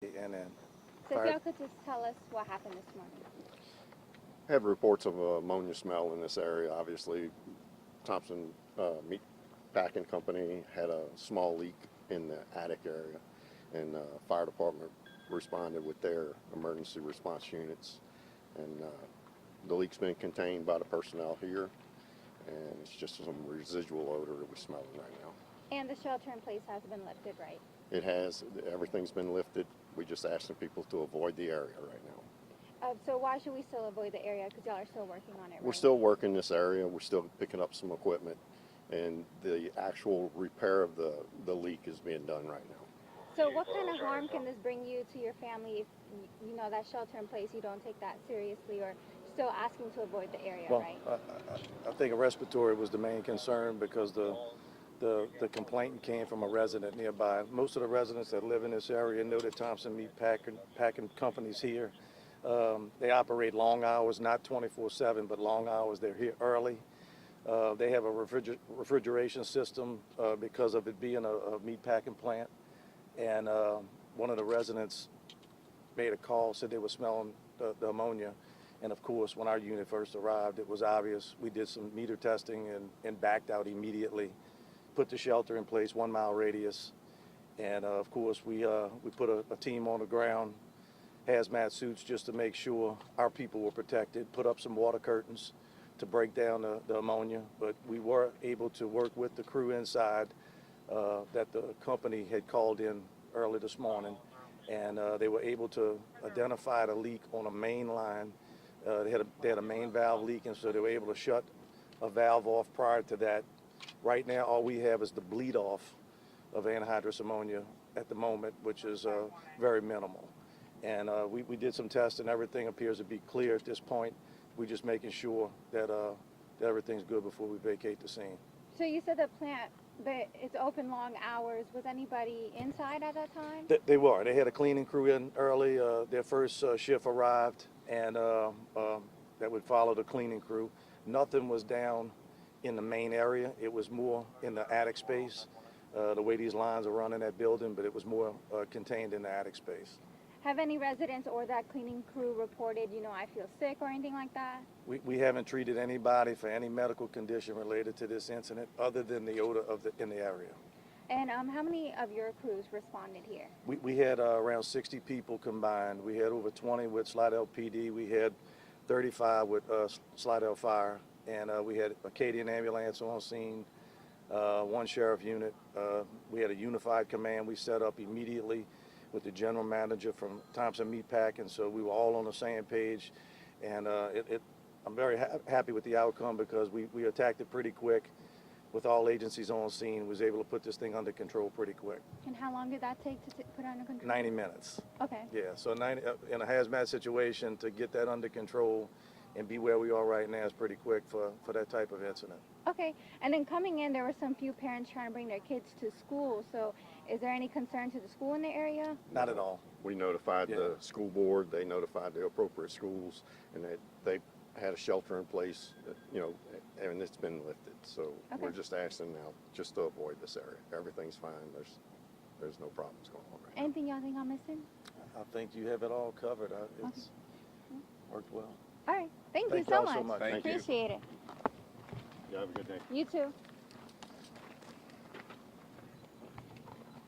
And then So if y'all could just tell us what happened this morning. Have reports of ammonia smell in this area. Obviously, Thompson Meat Packing Company had a small leak in the attic area, and the fire department responded with their emergency response units. And the leak's been contained by the personnel here, and it's just some residual odor that we're smelling right now. And the shelter in place has been lifted, right? It has. Everything's been lifted. We're just asking people to avoid the area right now. So why should we still avoid the area? Because y'all are still working on it, right? We're still working this area. We're still picking up some equipment, and the actual repair of the leak is being done right now. So what kind of harm can this bring you to your family if, you know, that shelter in place, you don't take that seriously, or still asking to avoid the area, well, right? I think a respiratory was the main concern because the complaint came from a resident nearby. Most of the residents that live in this area know that Thompson Meat Packing Company's here. They operate long hours, not 24/7, but long hours. They're here early. They have a refrigeration system because of it being a meat packing plant. And one of the residents made a call, said they were smelling the ammonia. And of course, when our unit first arrived, it was obvious. We did some meter testing and backed out immediately, put the shelter in place, 1 mile radius. And of course, we put a team on the ground, hazmat suits, just to make sure our people were protected, put up some water curtains to break down the ammonia. But we were able to work with the crew inside that the company had called in early this morning, and they were able to identify the leak on a main line. They had a main valve leak, and so they were able to shut a valve off prior to that. Right now, all we have is the bleed off of anhydrous ammonia at the moment, which is very minimal. And we did some tests, and everything appears to be clear at this point. We're just making sure that everything's good before we vacate the scene. So you said the plant, but it's open long hours. Was anybody inside at that time? They were. They had a cleaning crew in early. Their first shift arrived, and that would follow the cleaning crew. Nothing was down in the main area. It was more in the attic space, the way these lines are running that building, but it was more contained in the attic space. Have any residents or that cleaning crew reported, you know, I feel sick or anything like that? We haven't treated anybody for any medical condition related to this incident other than the odor in the area. And how many of your crews responded here? We had around 60 people combined. We had over 20 with Slidell PD. We had 35 with Slidell Fire. And we had Acadian ambulance on scene, one sheriff unit. We had a unified command we set up immediately with the general manager from Thompson Meat Packing, so we were all on the same page. And I'm very happy with the outcome because we attacked it pretty quick with all agencies on scene. Was able to put this thing under control pretty quick. And how long did that take to put under control? 90 minutes. Okay. Yeah, so in a hazmat situation, to get that under control and be where we are right now is pretty quick for that type of incident. Okay, and then coming in, there were some few parents trying to bring their kids to school. So is there any concern to the school in the area? Not at all. We notified the school board. They notified the appropriate schools, and they had a shelter in place, you know, and it's been lifted. So we're just asking now just to avoid this area. Everything's fine. There's no problems going on right now. Anything y'all think I'm missing? I think you have it all covered. It's worked well. All right, thank you Thank y'all so so much. much. Thank you. Appreciate it. You have a good day. You too.